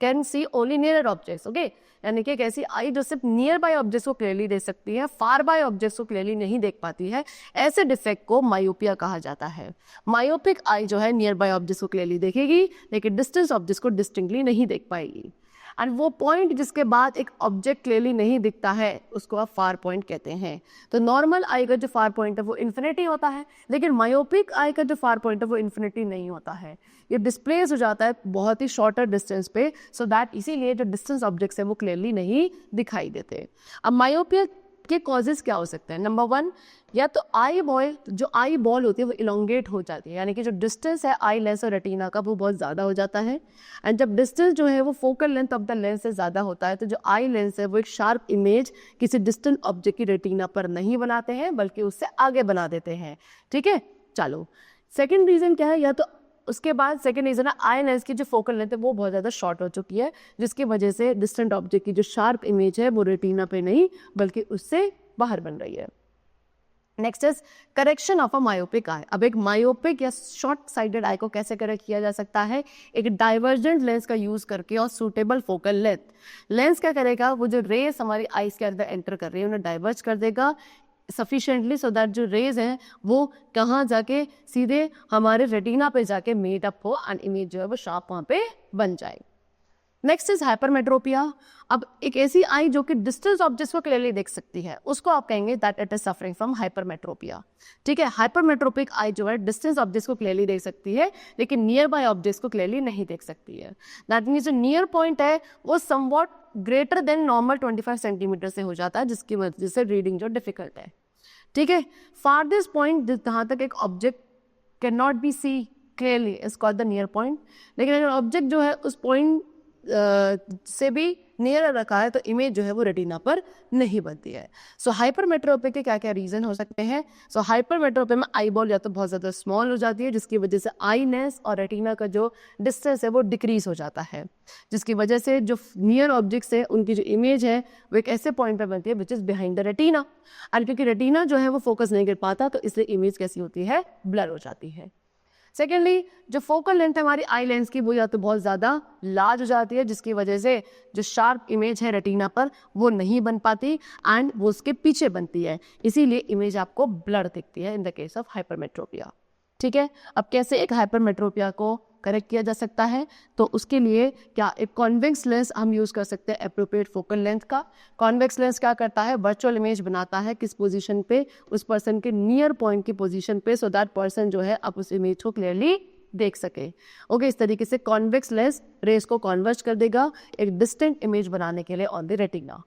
can see only nearer objects, okay. यानी कि एक ऐसी आई जो सिर्फ नियर बाय ऑब्जेक्ट्स को क्लियरली देख सकती है, फार बाय ऑब्जेक्ट्स को क्लियरली नहीं देख पाती है, ऐसे डिफेक्ट को मायोपिया कहा जाता है। मायोपिक आई जो है नियर बाय ऑब्जेक्ट्स को क्लियरली देखेगी लेकिन डिस्टेंस ऑब्जेक्ट्स को डिस्टिंक्टली नहीं देख पाएगी। एंड वो पॉइंट जिसके बाद एक ऑब्जेक्ट क्लियरली नहीं दिखता है उसको आप फार पॉइंट कहते हैं। तो नॉर्मल आई का जो फार पॉइंट है वो इन्फिनिटी होता है, लेकिन मायोपिक आई का जो फार पॉइंट है वो इन्फिनिटी नहीं होता है, ये डिस्प्लेस हो जाता है बहुत ही शॉर्टर डिस्टेंस पे, सो दैट इसीलिए जो डिस्टेंस ऑब्जेक्ट्स है वो क्लियरली नहीं दिखाई देते। अब मायोपिया के कॉजेज क्या हो सकते हैं? नंबर 1, या तो आई बॉल होती है वो इलोंगेट हो जाती है, यानी कि जो डिस्टेंस है आई लेंस और रेटिना का वो बहुत ज़्यादा हो जाता है। एंड जब डिस्टेंस जो है वो focal length of the lens से ज़्यादा होता है तो जो आई लेंस है वो एक शार्प इमेज किसी डिस्टेंट ऑब्जेक्ट की रेटिना पर नहीं बनाते हैं बल्कि उससे आगे बना देते हैं, ठीक है। चलो, सेकेंड रीज़न क्या है? या तो उसके बाद सेकेंड रीज़न है आई लेंस की जो फोकल लेंथ है वो बहुत ज़्यादा शॉर्ट हो चुकी है, जिसकी वजह से डिस्टेंट ऑब्जेक्ट की जो शार्प इमेज है वो रेटिना पे नहीं बल्कि उससे बाहर बन रही है। Next is correction of a myopic eye. अब एक मायोपिक या शॉर्ट साइडेड आई को कैसे करेक्ट किया जा सकता है? एक डाइवर्जेंट लेंस का यूज करके और सूटेबल फोकल लेंस क्या करेगा, वो जो रेस हमारी आईज के अंदर एंटर कर रही है उन्हें डाइवर्ज कर देगा सफिशिएंटली, सो दैट जो रेज हैं वो कहाँ जाके सीधे हमारे रेटिना पे जाके मेड अप हो एंड इमेज जो है वो शार्प वहाँ पे बन जाए। Next is hypermetropia. अब एक ऐसी आई जो कि डिस्टेंस ऑब्जेक्ट्स को क्लियरली देख सकती है उसको आप कहेंगे that it is suffering from hypermetropia, ठीक है। हाइपरमेट्रोपिक आई जो है डिस्टेंस ऑब्जेक्ट्स को क्लियरली देख सकती है लेकिन नियर बाय ऑब्जेक्ट्स को क्लियरली नहीं देख सकती है। दैट मीन्स जो नियर पॉइंट है वो somewhat greater than normal 25 centimetre से हो जाता है, जिसकी वजह से रीडिंग जो डिफिकल्ट है, ठीक है। फारदेस्ट पॉइंट जहाँ तक एक object can not be see clearly is called the near point, लेकिन अगर ऑब्जेक्ट जो है उस पॉइंट से भी नियर रखा है तो इमेज जो है वो रेटिना पर नहीं बनती है। सो हाइपरमेट्रोपिया के क्या क्या रीजन हो सकते हैं? सो हाइपरमेट्रोपिया में आई बॉल या तो बहुत ज़्यादा स्मॉल हो जाती है जिसकी वजह से आई लेंस और रेटिना का जो डिस्टेंस है वो डिक्रीज हो जाता है, जिसकी वजह से जो नियर ऑब्जेक्ट्स है उनकी जो इमेज है वो एक ऐसे पॉइंट पर बनती है which is behind the retina, and क्योंकि रेटिना जो है वो फोकस नहीं कर पाता तो इसलिए इमेज कैसी होती है, ब्लर हो जाती है। सेकेंडली, जो फोकल लेंथ है हमारी आई लेंस की वो या तो बहुत ज़्यादा लार्ज हो जाती है जिसकी वजह से जो शार्प इमेज है रेटिना पर वो नहीं बन पाती एंड वो उसके पीछे बनती है, इसीलिए इमेज आपको ब्लर दिखती है in the case of hypermetropia, ठीक है। अब कैसे एक हाइपरमेट्रोपिया को करेक्ट किया जा सकता है? तो उसके लिए क्या एक कॉन्वेक्स लेंस हम यूज़ कर सकते हैं एप्रोप्रिएट फोकल लेंथ का। कॉन्वेक्स लेंस क्या करता है? वर्चुअल इमेज बनाता है किस पोजीशन पे, उस पर्सन के नियर पॉइंट की पोजीशन पे, सो दैट पर्सन जो है अब उस इमेज को क्लियरली देख सके, ओके। इस तरीके से कॉन्वेक्स लेंस रेस को कॉन्वर्ज कर देगा एक डिस्टेंट इमेज बनाने के लिए on the retina.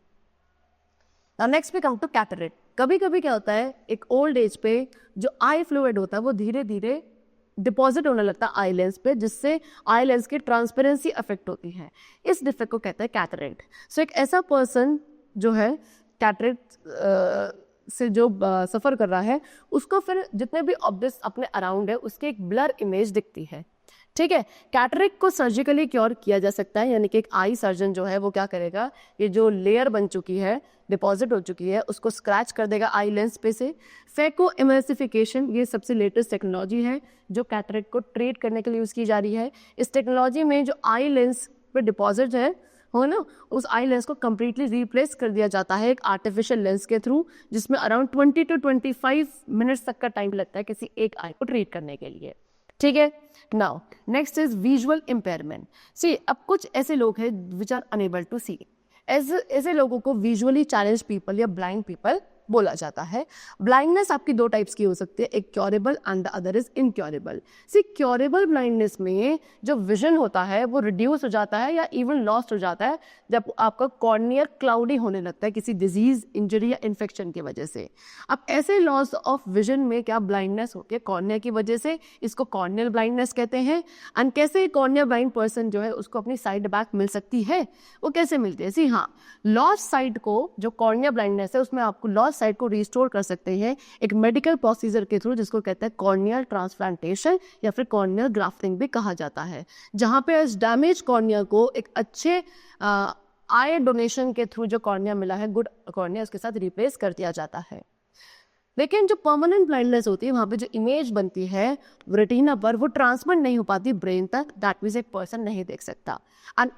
Now next we come to cataract. कभी कभी क्या होता है एक ओल्ड एज पे जो आई फ्लूइड होता है वो धीरे धीरे डिपॉजिट होने लगता है आई लेंस पे, जिससे आई लेंस की ट्रांसपेरेंसी अफेक्ट होती है। इस डिफेक्ट को कहते हैं कैटरेक्ट। सो एक ऐसा पर्सन जो है कैटरेक्ट से जो सफ़र कर रहा है, उसको फिर जितने भी ऑब्जेक्ट्स अपने अराउंड है उसकी एक ब्लर इमेज दिखती है। ठीक है, कैटरेक्ट को सर्जिकली क्योर किया जा सकता है, यानी कि एक आई सर्जन जो है वो क्या करेगा, ये जो लेयर बन चुकी है, डिपॉजिट हो चुकी है, उसको स्क्रैच कर देगा आई लेंस पे से। फेको इमल्सिफिकेशन, ये सबसे लेटेस्ट टेक्नोलॉजी है जो कैटरेक्ट को ट्रीट करने के लिए यूज़ की जा रही है। इस टेक्नोलॉजी में जो आई लेंस पे डिपॉजिट है हो ना, उस आई लेंस को कम्प्लीटली रिप्लेस कर दिया जाता है एक आर्टिफिशियल लेंस के थ्रू, जिसमें अराउंड 20 to 25 मिनट्स तक का टाइम लगता है किसी एक आई को ट्रीट करने के लिए। ठीक है, now next is visual impairment. See, अब कुछ ऐसे लोग हैं which are unable to see. ऐसे लोगों को विजुअली चैलेंज पीपल या ब्लाइंड पीपल बोला जाता है। ब्लाइंडनेस आपकी दो टाइप्स की हो सकती है, एक curable and the other is incurable. See, curable blindness में जो विजन होता है वो रिड्यूस हो जाता है या इवन लॉस्ट हो जाता है जब आपका कॉर्नियर क्लाउडी होने लगता है किसी डिजीज, इंजरी या इन्फेक्शन की वजह से। अब ऐसे लॉस ऑफ विजन में क्या ब्लाइंडनेस होती है कॉर्निया की वजह से, इसको कॉर्नियल ब्लाइंडनेस कहते हैं। एंड कैसे कॉर्निया ब्लाइंड पर्सन जो है उसको अपनी साइड बैक मिल सकती है, वो कैसे मिलती है? सी हाँ, लॉस्ट साइड को, जो कॉर्निया ब्लाइंडनेस है उसमें आपको लॉस्ट साइड को रिस्टोर कर सकते हैं एक मेडिकल प्रोसीजर के थ्रू, जिसको कहते हैं कॉर्नियल ट्रांसप्लांटेशन या फिर कॉर्नियल ग्राफ्टिंग भी कहा जाता है, जहां पे इस डैमेज कॉर्निया को एक अच्छे आई डोनेशन के थ्रू जो कॉर्निया मिला है, गुड कॉर्निया, उसके साथ रिप्लेस कर दिया जाता है। लेकिन जो परमानेंट ब्लाइंडनेस होती है, वहां पे जो इमेज बनती है रेटिना पर, वो ट्रांसमिट नहीं हो पाती ब्रेन तक, दैट मींस एक पर्सन नहीं देख सकता। एंड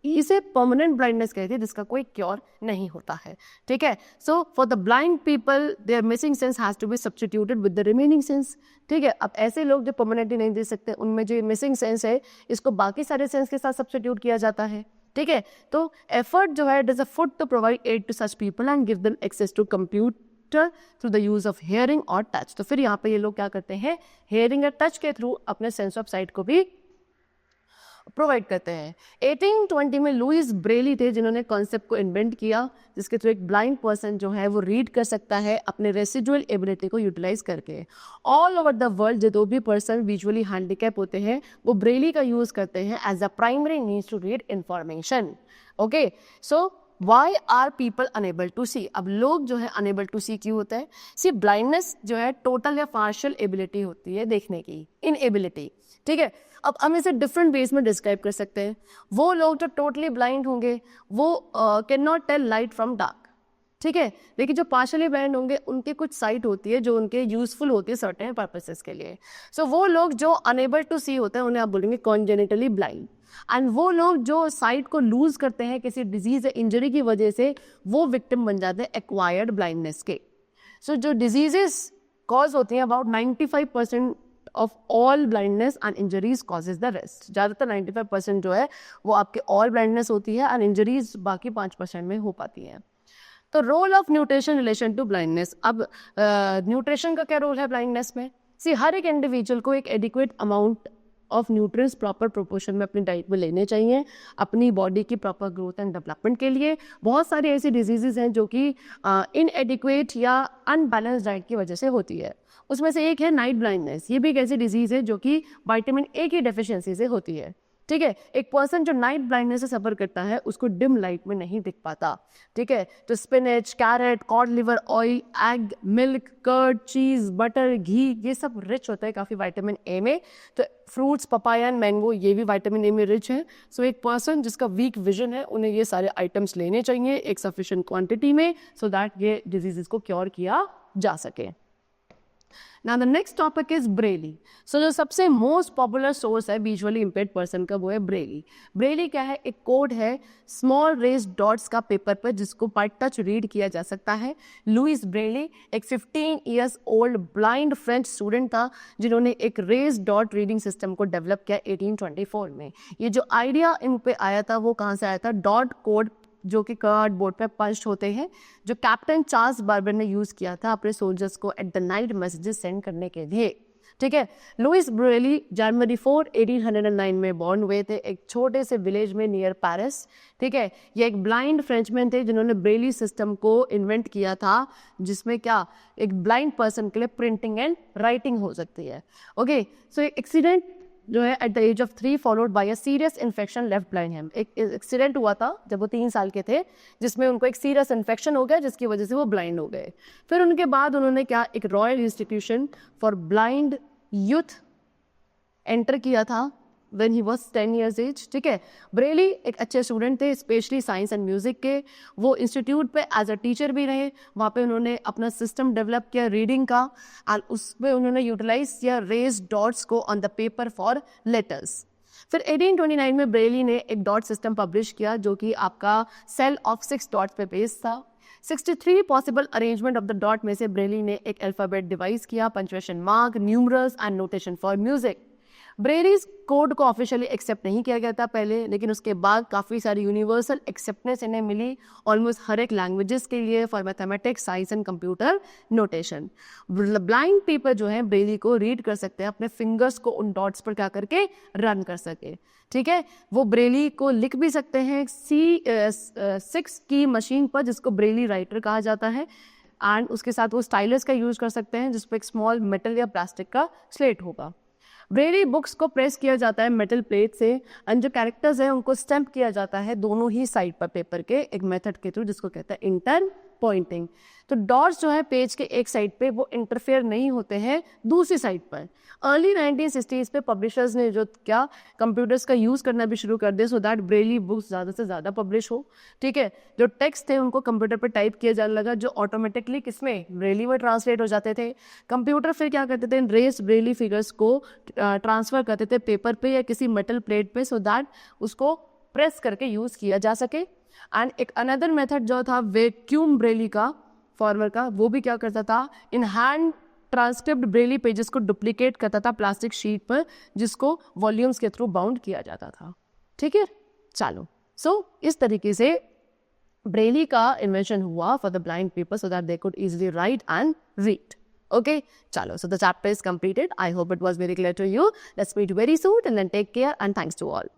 इसे परमानेंट ब्लाइंडनेस कहते हैं, जिसका कोई क्योर नहीं होता है। ठीक है, so for the blind people their missing sense has to be substituted with the remaining sense. ठीक है, अब ऐसे लोग जो परमानेंटली नहीं दे सकते, उनमें जो मिसिंग सेंस है इसको बाकी सारे सेंस के साथ सब्स्टिट्यूट किया जाता है। ठीक है, तो एफर्ट जो है, it is a foot to provide aid to such people and give them access to computer through the use of hearing और टच। तो फिर यहाँ पे ये लोग क्या करते हैं, हेयरिंग और टच के थ्रू अपने सेंस ऑफ साइट को भी प्रोवाइड करते हैं। 1820 में लुइस ब्रेली थे जिन्होंने कॉन्सेप्ट को इन्वेंट किया, जिसके थ्रू एक ब्लाइंड पर्सन जो है वो रीड कर सकता है अपने रेसिडुअल एबिलिटी को यूटिलाइज करके। ऑल ओवर द वर्ल्ड जो भी पर्सन विजुअली हैंडीकैप होते हैं वो ब्रेली का यूज करते हैं as a primary means to read information. Okay, so why are people unable to see? अब लोग जो है अनेबल टू सी क्यों होता है? सी, ब्लाइंडनेस जो है टोटल या पार्शियल एबिलिटी होती है देखने की, इनएबिलिटी। ठीक है, अब हम इसे डिफरेंट वेज में डिस्क्राइब कर सकते हैं। वो लोग जो टोटली ब्लाइंड होंगे वो can not tail light from dark. ठीक है, लेकिन जो पार्शली ब्लाइंड होंगे उनकी कुछ साइट होती है जो उनके यूजफुल होती है सर्टेन पर्पसेस के लिए। सो वो लोग जो अनेबल टू सी होते हैं उन्हें आप बोलेंगे कॉन्जेनिटली ब्लाइंड। एंड वो लोग जो साइट को लूज करते हैं किसी डिजीज या इंजरी की वजह से, वो विक्टिम बन जाते हैं एक्वायर्ड ब्लाइंडनेस के। सो जो डिजीजेस कॉज होती हैं, about 95% of all blindness and injuries causes the rest. ज़्यादातर 95% जो है वो आपके ऑल ब्लाइंडनेस होती है एंड इंजरीज बाकी 5% में हो पाती हैं। तो role of nutrition relation to blindness. अब न्यूट्रिशन का क्या रोल है ब्लाइंडनेस में? सी, हर एक इंडिविजुअल को एक adequate amount of nutrients proper proportion में अपनी डाइट में लेने चाहिए अपनी बॉडी की प्रॉपर ग्रोथ एंड डेवलपमेंट के लिए। बहुत सारी ऐसी डिजीजेज हैं जो कि इनएडिक्वेट या अनबैलेंस डाइट की वजह से होती है। उसमें से एक है नाइट ब्लाइंडनेस। ये भी एक ऐसी डिजीज है जो कि विटामिन ए की डेफिशिएंसी से होती है। ठीक है, एक पर्सन जो नाइट ब्लाइंडनेस से सफर करता है उसको डिम लाइट में नहीं दिख पाता। ठीक है, तो spinach, carrot, cod liver oil, egg, milk, curd, cheese, butter, ghee, ये सब रिच होता है काफ़ी विटामिन ए में। तो फ्रूट्स, पपाया एंड मैंगो, ये भी विटामिन ए में रिच है। सो एक पर्सन जिसका वीक विजन है उन्हें ये सारे आइटम्स लेने चाहिए एक सफिशिएंट क्वांटिटी में, सो दैट ये डिजीजेस को क्योर किया जा सके। Now the next topic is Braille. So जो सबसे मोस्ट पॉपुलर सोर्स है विजुअली इम्पेयर्ड पर्सन का वो है ब्रेली। ब्रेली क्या है? एक कोड है स्मॉल रेस्ड डॉट्स का पेपर पर जिसको बाय टच रीड किया जा सकता है। लुइस ब्रेली एक 15 years old blind French student था जिन्होंने एक रेस्ड डॉट रीडिंग सिस्टम को डेवलप किया 1824 में। ये जो आइडिया इन पे आया था वो कहाँ से आया था? डॉट कोड जो कि कार्ड बोर्ड पे पंच होते हैं, जो कैप्टन चार्ल्स बार्बर ने यूज़ किया था अपने सोल्जर्स को at the night messages send करने के लिए। ठीक है। लुइस ब्रेली जनवरी 4, 1809 में बॉर्न हुए थे एक छोटे से विलेज में नियर पेरिस। ठीक है, ये एक ब्लाइंड फ्रेंचमैन थे जिन्होंने ब्रेली सिस्टम को इन्वेंट किया था, जिसमें क्या एक ब्लाइंड पर्सन के लिए प्रिंटिंग एंड राइटिंग हो सकती है। ओके, सो एक एक्सीडेंट जो है at the age of 3 followed by a serious infection left blind him. एक एक्सीडेंट हुआ था जब वो 3 साल के थे, जिसमें उनको एक सीरियस इन्फेक्शन हो गया जिसकी वजह से वो ब्लाइंड हो गए। फिर उनके बाद उन्होंने क्या एक royal institution for blind youth enter किया था when he was 10 years age. ठीक है, ब्रेली एक अच्छे स्टूडेंट थे, स्पेशली साइंस एंड म्यूजिक के। वो इंस्टीट्यूट पे एज अ टीचर भी रहे, वहाँ पे उन्होंने अपना सिस्टम डेवलप किया रीडिंग का, एंड उसमें उन्होंने यूटिलाइज किया रेज डॉट्स को on the paper for letters. फिर 1829 में ब्रेली ने एक डॉट सिस्टम पब्लिश किया जो कि आपका सेल ऑफ 6 डॉट्स पे बेस्ड था। 63 possible arrangement of the dot में से ब्रेली ने एक अल्फाबेट डिवाइस किया, punctuation mark, numerals and notation for music. Braille's code को ऑफिशियली एक्सेप्ट नहीं किया गया था पहले, लेकिन उसके बाद काफ़ी सारी यूनिवर्सल एक्सेप्टेंस इन्हें मिली ऑलमोस्ट हर एक लैंग्वेजेस के लिए for mathematics, science and computer notation. Blind people जो है ब्रेली को रीड कर सकते हैं, अपने फिंगर्स को उन डॉट्स पर क्या करके रन कर सके। ठीक है, वो ब्रेली को लिख भी सकते हैं C6 की मशीन पर, जिसको ब्रेली राइटर कहा जाता है, एंड उसके साथ वो स्टाइलस का यूज कर सकते हैं जिस पर एक स्मॉल मेटल या प्लास्टिक का स्लेट होगा। ब्रेली बुक्स को प्रेस किया जाता है मेटल प्लेट से, एंड जो कैरेक्टर्स हैं उनको स्टैम्प किया जाता है दोनों ही साइड पर पेपर के एक मेथड के थ्रू जिसको कहते हैं इंटर पॉइंटिंग। तो डॉट्स जो है पेज के एक साइड पे वो इंटरफेयर नहीं होते हैं दूसरी साइड पर। अर्ली 1960s पे पब्लिशर्स ने जो क्या कंप्यूटर्स का यूज़ करना भी शुरू कर दिया सो दैट ब्रेली बुक्स ज़्यादा से ज़्यादा पब्लिश हो। ठीक है, जो टेक्स्ट थे उनको कंप्यूटर पर टाइप किया जाने लगा, जो ऑटोमेटिकली किसमें ब्रेली में ट्रांसलेट हो जाते थे। कंप्यूटर फिर क्या करते थे, रेस ब्रेली फिगर्स को ट्रांसफ़र करते थे पेपर पे या किसी मेटल प्लेट पे सो दैट उसको प्रेस करके यूज़ किया जा सके। एंड एक अनदर मेथड जो था वैक्यूम ब्रेली का फॉर्मर का, वो भी क्या करता था, in hand transcript Braille pages को डुप्लीकेट करता था प्लास्टिक शीट पर, जिसको वॉल्यूम्स के थ्रू बाउंड किया जाता था। ठीक है, चलो सो इस तरीके से ब्रेली का इन्वेंशन हुआ for the blind people so that they could easily right and read. Okay, chalo. So the chapter is completed. I hope it was very clear to you. Let's meet very soon and then take care and thanks to all.